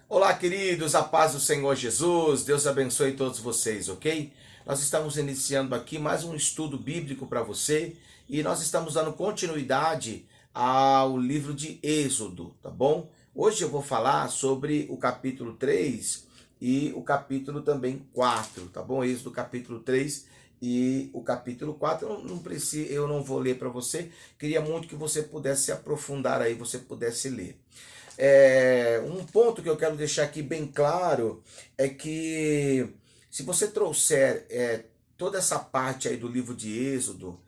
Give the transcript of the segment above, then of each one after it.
Olá, queridos, a paz do Senhor Jesus, Deus abençoe todos vocês, ok? Nós estamos iniciando aqui mais um estudo bíblico para você e nós estamos dando continuidade ao livro de Êxodo, tá bom? Hoje eu vou falar sobre o capítulo 3 e o capítulo também 4, tá bom? Êxodo capítulo 3 e o capítulo 4, eu não vou ler para você, queria muito que você pudesse se aprofundar aí, você pudesse ler. Um ponto que eu quero deixar aqui bem claro é que se você trouxer toda essa parte aí do livro de Êxodo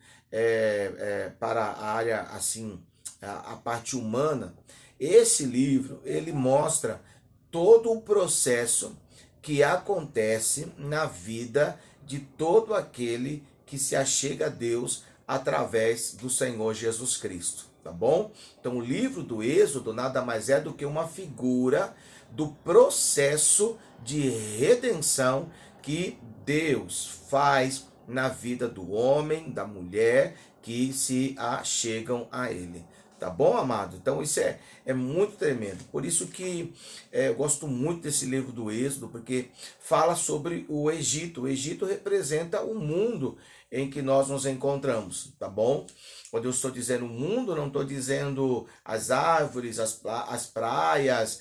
para a área assim, a parte humana, esse livro ele mostra todo o processo que acontece na vida de todo aquele que se achega a Deus através do Senhor Jesus Cristo, tá bom? Então o livro do Êxodo nada mais é do que uma figura do processo de redenção que Deus faz na vida do homem, da mulher que se achegam a Ele. Tá bom, amado? Então isso é muito tremendo. Por isso que eu gosto muito desse livro do Êxodo, porque fala sobre o Egito. O Egito representa o mundo em que nós nos encontramos, tá bom? Quando eu estou dizendo mundo, não estou dizendo as árvores, as praias,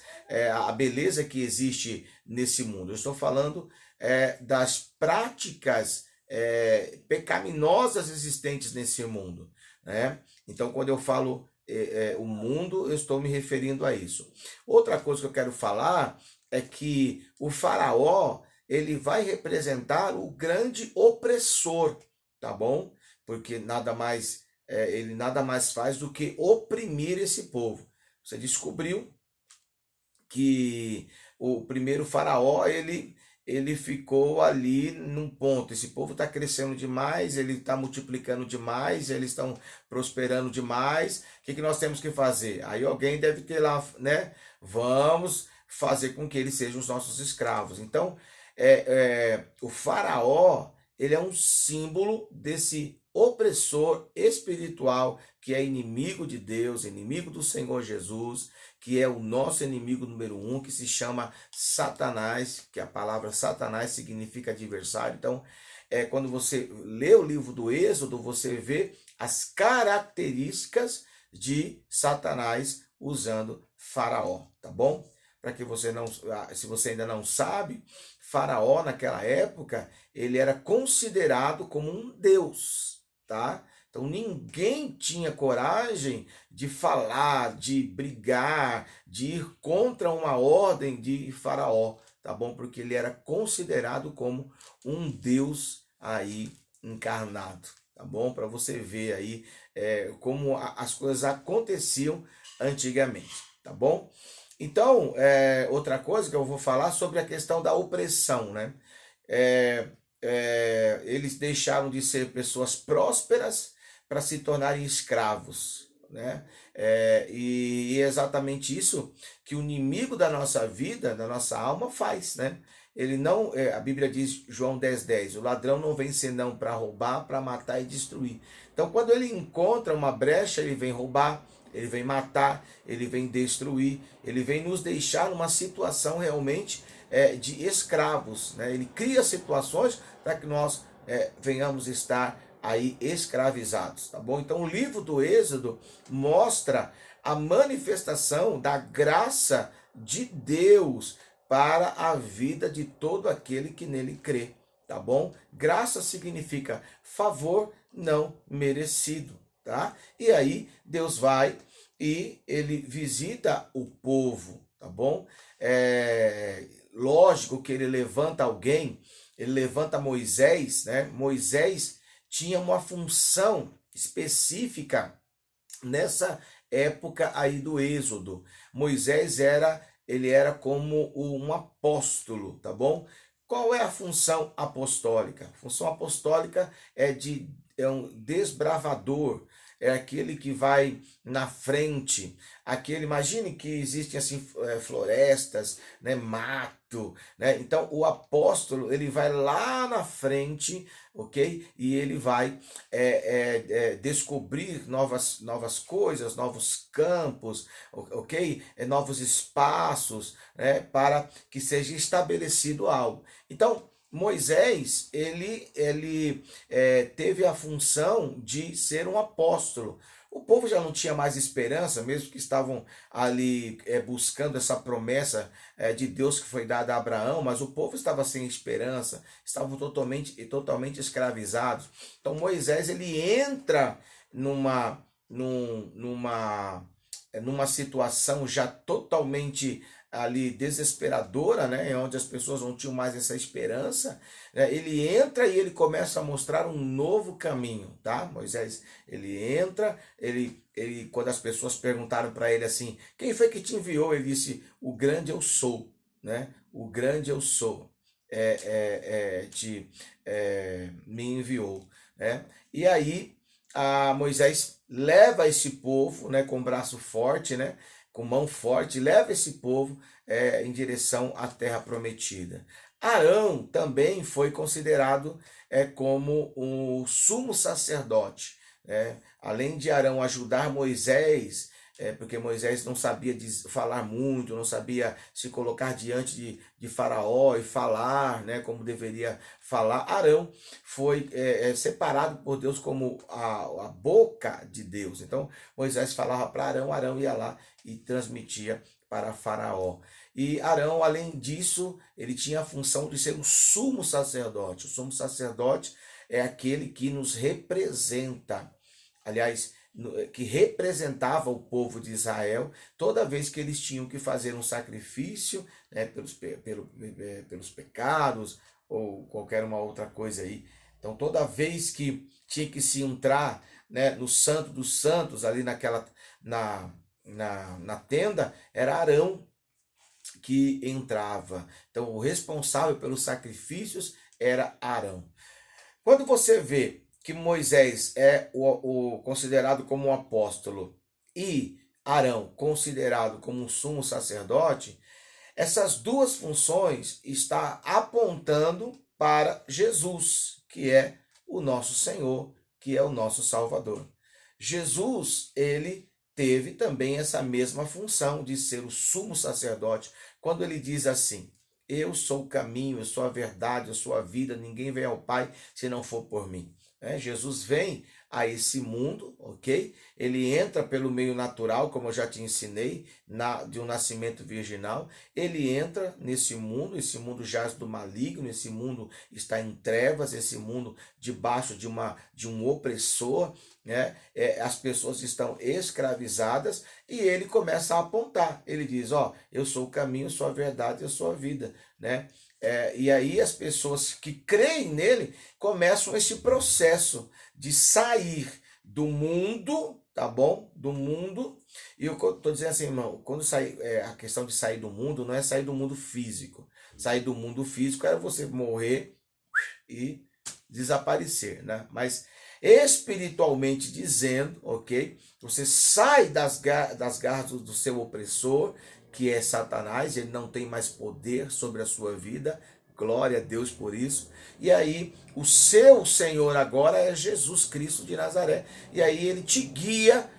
a beleza que existe nesse mundo. Eu estou falando das práticas pecaminosas existentes nesse mundo, né? Então, quando eu falo o mundo, eu estou me referindo a isso. Outra coisa que eu quero falar é que o faraó, ele vai representar o grande opressor, tá bom? Porque ele nada mais faz do que oprimir esse povo. Você descobriu que o primeiro faraó, ele ficou ali num ponto. Esse povo está crescendo demais, ele está multiplicando demais, eles estão prosperando demais. O que, que nós temos que fazer? Aí alguém deve ter lá, né? Vamos fazer com que eles sejam os nossos escravos. Então, o faraó, ele é um símbolo desse opressor espiritual que é inimigo de Deus, inimigo do Senhor Jesus, que é o nosso inimigo número um, que se chama Satanás, que a palavra Satanás significa adversário. Então, quando você lê o livro do Êxodo, você vê as características de Satanás usando Faraó, tá bom? Para que você não, se você ainda não sabe, Faraó naquela época, ele era considerado como um deus, tá? Então ninguém tinha coragem de falar, de brigar, de ir contra uma ordem de Faraó, tá bom? Porque ele era considerado como um deus aí encarnado, tá bom? Para você ver aí como as coisas aconteciam antigamente, tá bom? Então, outra coisa que eu vou falar sobre a questão da opressão, né? É, eles deixaram de ser pessoas prósperas para se tornarem escravos, né? E é exatamente isso que o inimigo da nossa vida, da nossa alma faz, né? Ele não, a Bíblia diz, João 10:10, o ladrão não vem senão para roubar, para matar e destruir. Então, quando ele encontra uma brecha, ele vem roubar, ele vem matar, ele vem destruir, ele vem nos deixar numa situação realmente de escravos, né? Ele cria situações para que nós venhamos estar aí escravizados, tá bom? Então o livro do Êxodo mostra a manifestação da graça de Deus para a vida de todo aquele que nele crê, tá bom? Graça significa favor não merecido, tá? E aí Deus vai e ele visita o povo, tá bom? Lógico que ele levanta alguém, ele levanta Moisés, né? Moisés tinha uma função específica nessa época aí do Êxodo. Moisés ele era como um apóstolo, tá bom? Qual é a função apostólica? A função apostólica é um desbravador, é aquele que vai na frente, aquele, imagine que existem assim florestas, né, mato, né? Então o apóstolo ele vai lá na frente, ok? E ele vai descobrir novas coisas, novos campos, ok? Novos espaços, né? Para que seja estabelecido algo. Então Moisés, ele teve a função de ser um apóstolo. O povo já não tinha mais esperança, mesmo que estavam ali buscando essa promessa de Deus que foi dada a Abraão, mas o povo estava sem esperança, estavam totalmente escravizados. Então Moisés ele entra numa situação já totalmente ali desesperadora, né, onde as pessoas não tinham mais essa esperança, né, ele entra e ele começa a mostrar um novo caminho, tá? Moisés, ele entra, quando as pessoas perguntaram para ele assim, quem foi que te enviou? Ele disse, o grande eu sou, né? O grande eu sou, me enviou, né? E aí Moisés leva esse povo, né, com braço forte, né, com mão forte, leva esse povo em direção à terra prometida. Arão também foi considerado como o sumo sacerdote. Além de Arão ajudar Moisés, porque Moisés não sabia falar muito, não sabia se colocar diante de Faraó e falar, né, como deveria falar. Arão foi separado por Deus como a boca de Deus. Então Moisés falava para Arão, Arão ia lá e transmitia para Faraó. E Arão, além disso, ele tinha a função de ser o sumo sacerdote. O sumo sacerdote é aquele que nos representa. Aliás, que representava o povo de Israel toda vez que eles tinham que fazer um sacrifício, né, pelos pecados ou qualquer uma outra coisa aí. Então, toda vez que tinha que se entrar, né, no Santo dos Santos, ali na tenda, era Arão que entrava. Então, o responsável pelos sacrifícios era Arão. Quando você vê que Moisés é o considerado como um apóstolo e Arão considerado como um sumo sacerdote, essas duas funções estão apontando para Jesus, que é o nosso Senhor, que é o nosso Salvador. Jesus, ele teve também essa mesma função de ser o sumo sacerdote, quando ele diz assim: eu sou o caminho, eu sou a verdade, eu sou a vida, ninguém vem ao Pai se não for por mim. Jesus vem a esse mundo, ok? Ele entra pelo meio natural, como eu já te ensinei, de um nascimento virginal. Ele entra nesse mundo, esse mundo jaz do maligno, esse mundo está em trevas, esse mundo debaixo de um opressor, né? As pessoas estão escravizadas e ele começa a apontar. Ele diz, eu sou o caminho, eu sou a verdade, eu sou a vida, né? E aí as pessoas que creem nele começam esse processo de sair do mundo, tá bom? Do mundo. E eu estou dizendo assim, irmão, quando a questão de sair do mundo não é sair do mundo físico. Sair do mundo físico era você morrer e desaparecer, né? Mas espiritualmente dizendo, ok? Você sai das garras do seu opressor, que é Satanás, ele não tem mais poder sobre a sua vida, glória a Deus por isso. E aí, o seu Senhor agora é Jesus Cristo de Nazaré. E aí ele te guia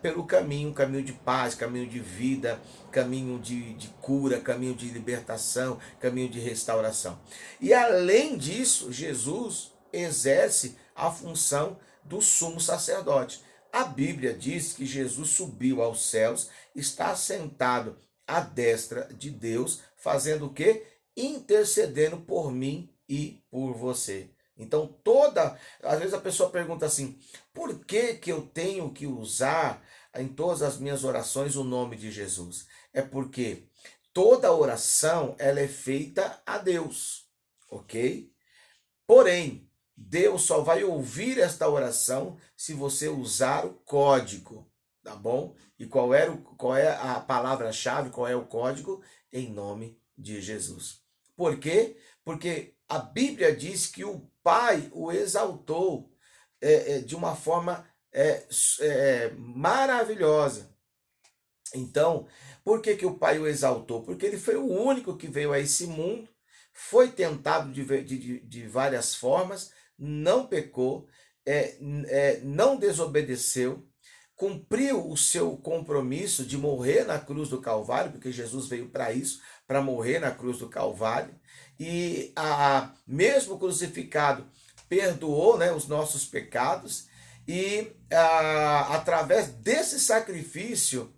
pelo caminho de paz, caminho de vida, caminho de cura, caminho de libertação, caminho de restauração. E além disso, Jesus exerce a função do sumo sacerdote. A Bíblia diz que Jesus subiu aos céus, está sentado à destra de Deus, fazendo o quê? Intercedendo por mim e por você. Então, às vezes a pessoa pergunta assim, por que eu tenho que usar em todas as minhas orações o nome de Jesus? É porque toda oração, ela é feita a Deus, ok? Porém, Deus só vai ouvir esta oração se você usar o código, tá bom? E qual é a palavra-chave, qual é o código? Em nome de Jesus. Por quê? Porque a Bíblia diz que o Pai o exaltou de uma forma maravilhosa. Então, por que o Pai o exaltou? Porque ele foi o único que veio a esse mundo, foi tentado de várias formas, não pecou, não desobedeceu, cumpriu o seu compromisso de morrer na cruz do Calvário, porque Jesus veio para isso, para morrer na cruz do Calvário, e mesmo crucificado, perdoou, né, os nossos pecados, e através desse sacrifício,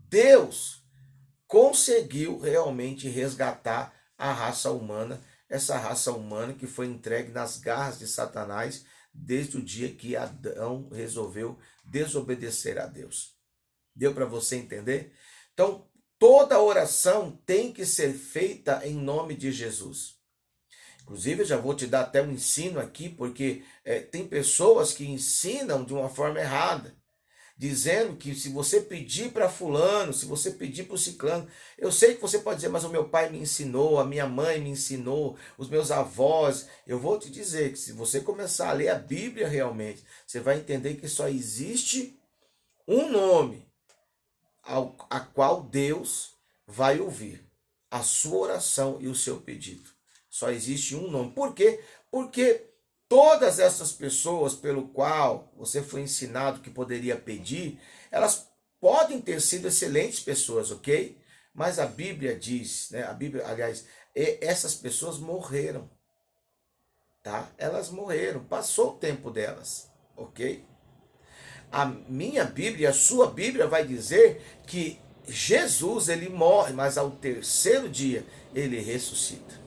Deus conseguiu realmente resgatar a raça humana, essa raça humana que foi entregue nas garras de Satanás desde o dia que Adão resolveu desobedecer a Deus. Deu para você entender? Então, toda oração tem que ser feita em nome de Jesus. Inclusive, eu já vou te dar até um ensino aqui, porque tem pessoas que ensinam de uma forma errada, dizendo que se você pedir para fulano, se você pedir para o ciclano, eu sei que você pode dizer, mas o meu pai me ensinou, a minha mãe me ensinou, os meus avós. Eu vou te dizer que se você começar a ler a Bíblia realmente, você vai entender que só existe um nome a qual Deus vai ouvir a sua oração e o seu pedido. Só existe um nome. Por quê? Porque todas essas pessoas pelo qual você foi ensinado que poderia pedir, elas podem ter sido excelentes pessoas, ok? Mas a Bíblia diz, né? A Bíblia, aliás, essas pessoas morreram, tá? Elas morreram, passou o tempo delas, ok? A minha Bíblia, a sua Bíblia vai dizer que Jesus, ele morre, mas ao terceiro dia ele ressuscita.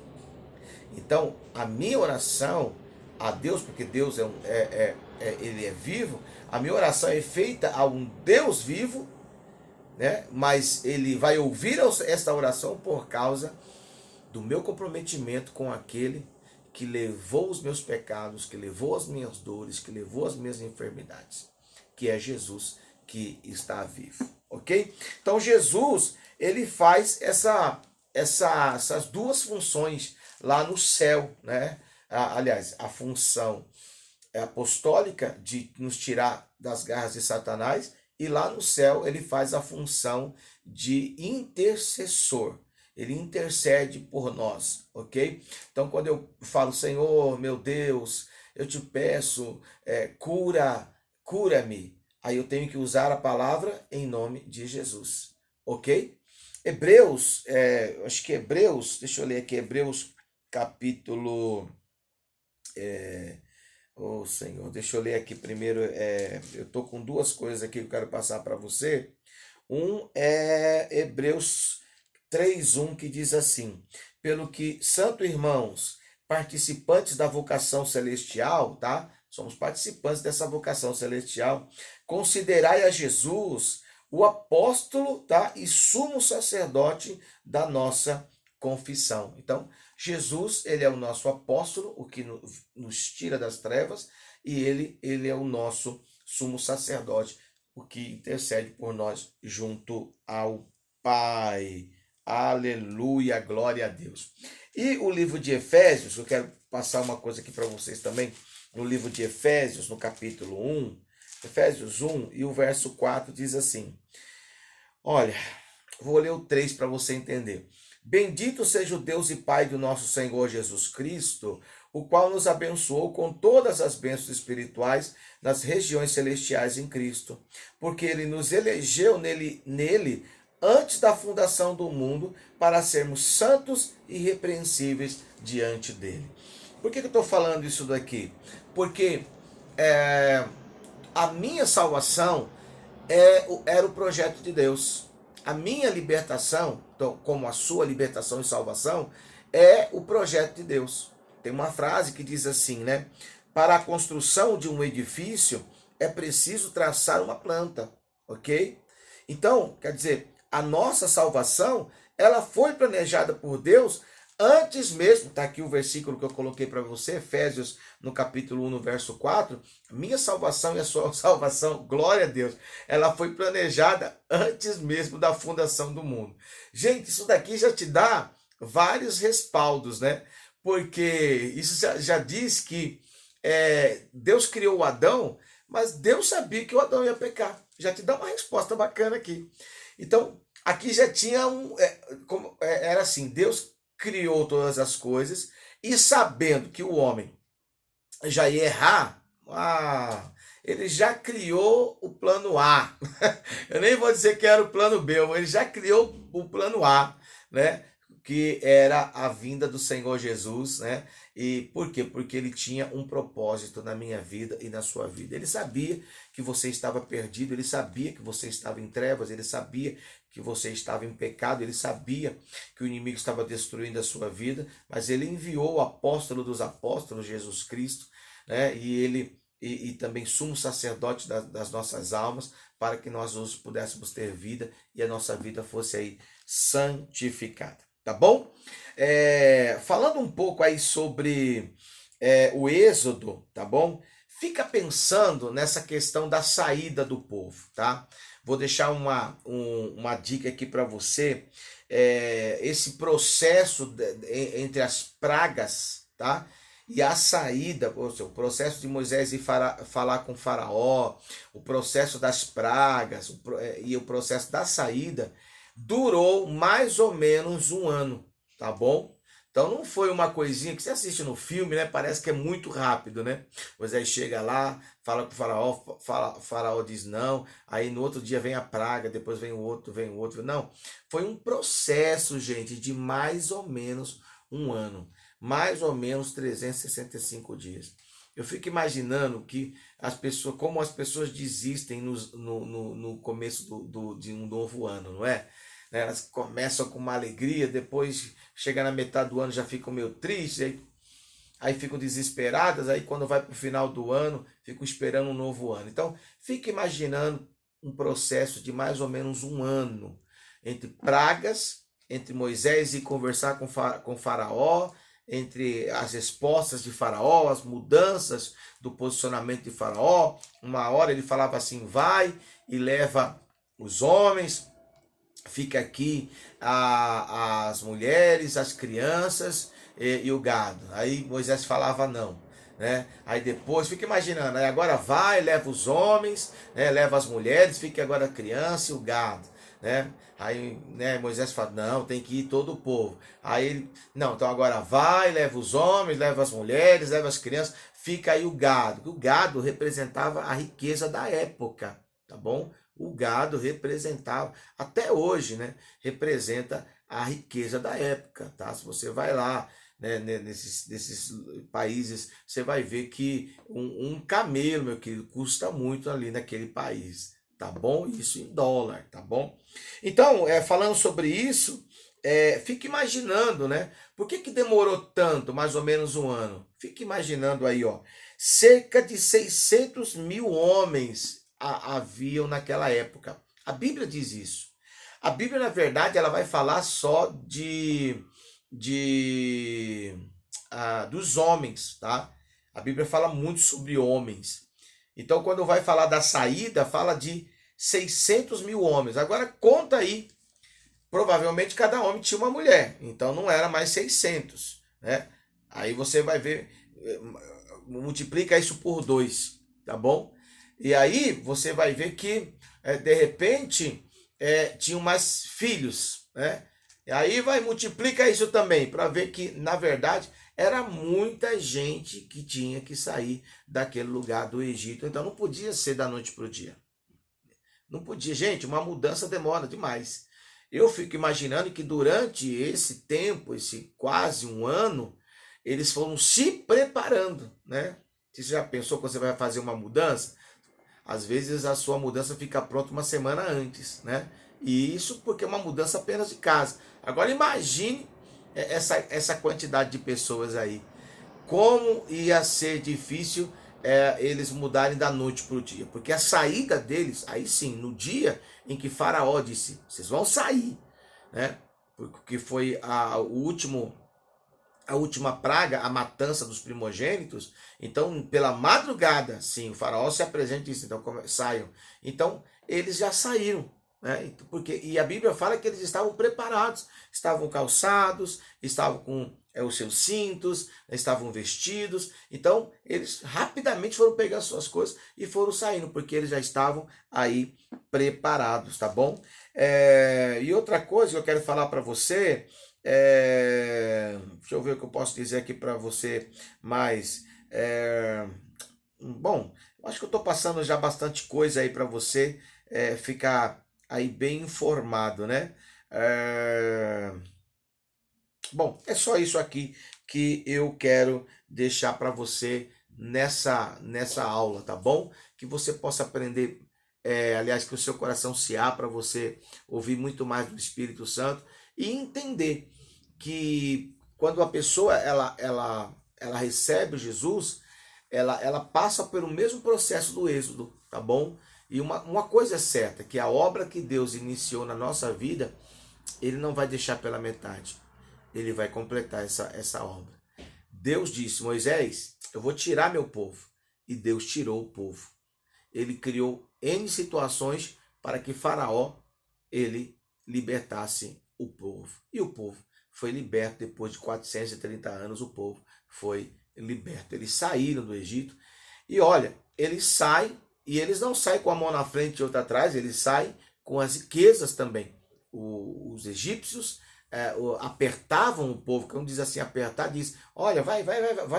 Então, a minha oração a Deus, porque Deus ele é vivo, a minha oração é feita a um Deus vivo, né? Mas ele vai ouvir esta oração por causa do meu comprometimento com aquele que levou os meus pecados, que levou as minhas dores, que levou as minhas enfermidades, que é Jesus que está vivo, ok? Então Jesus, ele faz essas duas funções lá no céu, né? Aliás, a função apostólica de nos tirar das garras de Satanás, e lá no céu ele faz a função de intercessor. Ele intercede por nós, ok? Então, quando eu falo, Senhor, meu Deus, eu te peço, cura-me, aí eu tenho que usar a palavra em nome de Jesus, ok? Hebreus, acho que Hebreus, deixa eu ler aqui, Hebreus capítulo... Oh, Senhor, deixa eu ler aqui primeiro. Eu estou com duas coisas aqui que eu quero passar para você. Um é Hebreus 3:1, que diz assim: pelo que, santo irmãos, participantes da vocação celestial, tá? Somos participantes dessa vocação celestial. Considerai a Jesus o apóstolo, tá? E sumo sacerdote da nossa confissão. Então, Jesus, ele é o nosso apóstolo, o que nos tira das trevas, e ele é o nosso sumo sacerdote, o que intercede por nós junto ao Pai. Aleluia, glória a Deus. E o livro de Efésios, eu quero passar uma coisa aqui para vocês também, no livro de Efésios, no capítulo 1, Efésios 1 e o verso 4 diz assim, olha, vou ler o 3 para você entender. Bendito seja o Deus e Pai do nosso Senhor Jesus Cristo, o qual nos abençoou com todas as bênçãos espirituais nas regiões celestiais em Cristo, porque ele nos elegeu nele antes da fundação do mundo para sermos santos e irrepreensíveis diante dele. Por que eu estou falando isso daqui? Porque a minha salvação era o projeto de Deus. A minha libertação, como a sua libertação e salvação, é o projeto de Deus. Tem uma frase que diz assim, né? Para a construção de um edifício é preciso traçar uma planta, ok? Então, quer dizer, a nossa salvação, ela foi planejada por Deus antes mesmo, tá aqui o versículo que eu coloquei para você, Efésios, no capítulo 1, no verso 4, minha salvação e a sua salvação, glória a Deus, ela foi planejada antes mesmo da fundação do mundo. Gente, isso daqui já te dá vários respaldos, né? Porque isso já diz que Deus criou Adão Mas Deus sabia que o Adão ia pecar. Já te dá uma resposta bacana aqui. Então, aqui já tinha era assim, Deus criou todas as coisas e sabendo que o homem já ia errar, ele já criou o plano A. Eu nem vou dizer que era o plano B, mas ele já criou o plano A, né? Que era a vinda do Senhor Jesus, né? E por quê? Porque ele tinha um propósito na minha vida e na sua vida. Ele sabia que você estava perdido, ele sabia que você estava em trevas, ele sabia que você estava em pecado, ele sabia que o inimigo estava destruindo a sua vida, mas ele enviou o apóstolo dos apóstolos, Jesus Cristo, né? E também sumo sacerdote das nossas almas, para que nós hoje pudéssemos ter vida e a nossa vida fosse aí santificada. Tá bom? Falando um pouco aí sobre o Êxodo, tá bom? Fica pensando nessa questão da saída do povo, tá? Vou deixar uma dica aqui para você. Esse processo entre as pragas, tá? E a saída, o processo de Moisés ir falar com Faraó, o processo das pragas e o processo da saída durou mais ou menos um ano, tá bom? Então não foi uma coisinha que você assiste no filme, né? Parece que é muito rápido, né? Moisés chega lá, fala com o Faraó, Faraó diz não, aí no outro dia vem a praga, depois vem o outro. Não, foi um processo, gente, de mais ou menos um ano. Mais ou menos 365 dias. Eu fico imaginando que como as pessoas desistem no começo de um novo ano, não é? Elas começam com uma alegria, depois chega na metade do ano já ficam meio tristes, aí ficam desesperadas, aí quando vai para o final do ano, ficam esperando um novo ano. Então, fica imaginando um processo de mais ou menos um ano, entre pragas, entre Moisés e conversar com Faraó, entre as respostas de Faraó, as mudanças do posicionamento de Faraó. Uma hora ele falava assim, vai e leva os homens, fica aqui as mulheres, as crianças e o gado. Aí Moisés falava não, né? Aí depois, fica imaginando, aí agora vai, leva os homens, né? Leva as mulheres, fica agora a criança e o gado, né? Aí, né, Moisés fala, não, tem que ir todo o povo. Aí ele, não, então agora vai, leva os homens, leva as mulheres, leva as crianças, fica aí o gado. O gado representava a riqueza da época, tá bom? O gado representava, até hoje, né, representa a riqueza da época, tá? Se você vai lá, né, nesses países, você vai ver que um camelo, meu querido, custa muito ali naquele país. Tá bom? Isso em dólar, tá bom? Então, falando sobre isso, fica imaginando, né? Por que demorou tanto, mais ou menos um ano? Fica imaginando aí, ó. Cerca de 600 mil homens haviam naquela época. A Bíblia diz isso. A Bíblia, na verdade, ela vai falar só dos homens, tá? A Bíblia fala muito sobre homens. Então, quando vai falar da saída, fala de 600 mil homens. Agora, conta aí. Provavelmente cada homem tinha uma mulher. Então, não era mais 600, né? Aí você vai ver, multiplica isso por 2, tá bom? E aí você vai ver que, de repente, tinham mais filhos, né? E aí multiplica isso também, para ver que, na verdade, era muita gente que tinha que sair daquele lugar do Egito. Então não podia ser da noite para o dia. Não podia. Gente, uma mudança demora demais. Eu fico imaginando que durante esse tempo, esse quase um ano, eles foram se preparando, né? Você já pensou que você vai fazer uma mudança? Às vezes a sua mudança fica pronta uma semana antes, né? E isso porque é uma mudança apenas de casa. Agora imagine essa quantidade de pessoas aí. Como ia ser difícil eles mudarem da noite para o dia. Porque a saída deles, aí sim, no dia em que Faraó disse, vocês vão sair, né? Porque foi a última praga, a matança dos primogênitos. Então, pela madrugada, sim, o Faraó se apresenta e disse, então saiam. Então, eles já saíram. né? E a Bíblia fala que eles estavam preparados, estavam calçados, estavam com os seus cintos, estavam vestidos. Então, eles rapidamente foram pegar suas coisas e foram saindo, porque eles já estavam aí preparados, tá bom? E outra coisa que eu quero falar para você, deixa eu ver o que eu posso dizer aqui para você mais. Bom, acho que eu estou passando já bastante coisa aí para você ficar aí bem informado, né? É, Bom, é só isso aqui que eu quero deixar para você nessa aula, tá bom? Que você possa aprender, aliás, que o seu coração se abra para você ouvir muito mais do Espírito Santo e entender que quando a pessoa ela recebe Jesus, ela passa pelo mesmo processo do êxodo, tá bom? E uma coisa é certa, que a obra que Deus iniciou na nossa vida, Ele não vai deixar pela metade. Ele vai completar essa obra. Deus disse, Moisés, eu vou tirar meu povo. E Deus tirou o povo. Ele criou N situações para que Faraó, ele libertasse o povo. E o povo foi liberto depois de 430 anos, o povo foi liberto. Eles saíram do Egito. E olha, eles saem, e eles não saem com a mão na frente e outra atrás, eles saem com as riquezas também. Os egípcios apertavam o povo, quando diz assim, apertar, diz, olha, vai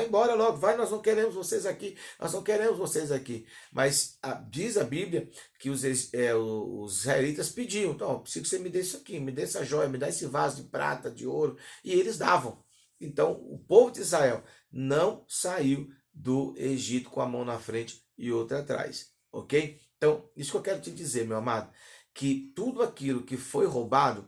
embora logo, vai, nós não queremos vocês aqui, nós não queremos vocês aqui. Mas diz a Bíblia que os israelitas pediam, então, eu preciso que você me dê isso aqui, me dê essa joia, me dá esse vaso de prata, de ouro, e eles davam. Então, o povo de Israel não saiu do Egito com a mão na frente e outra atrás, ok? Então, isso que eu quero te dizer, meu amado, que tudo aquilo que foi roubado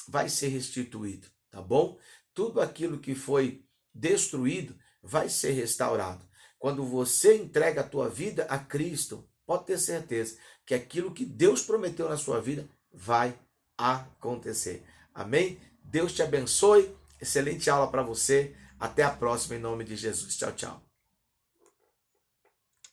vai ser restituído, tá bom? Tudo aquilo que foi destruído vai ser restaurado. Quando você entrega a tua vida a Cristo, pode ter certeza que aquilo que Deus prometeu na sua vida vai acontecer. Amém? Deus te abençoe. Excelente aula para você. Até a próxima em nome de Jesus. Tchau, tchau.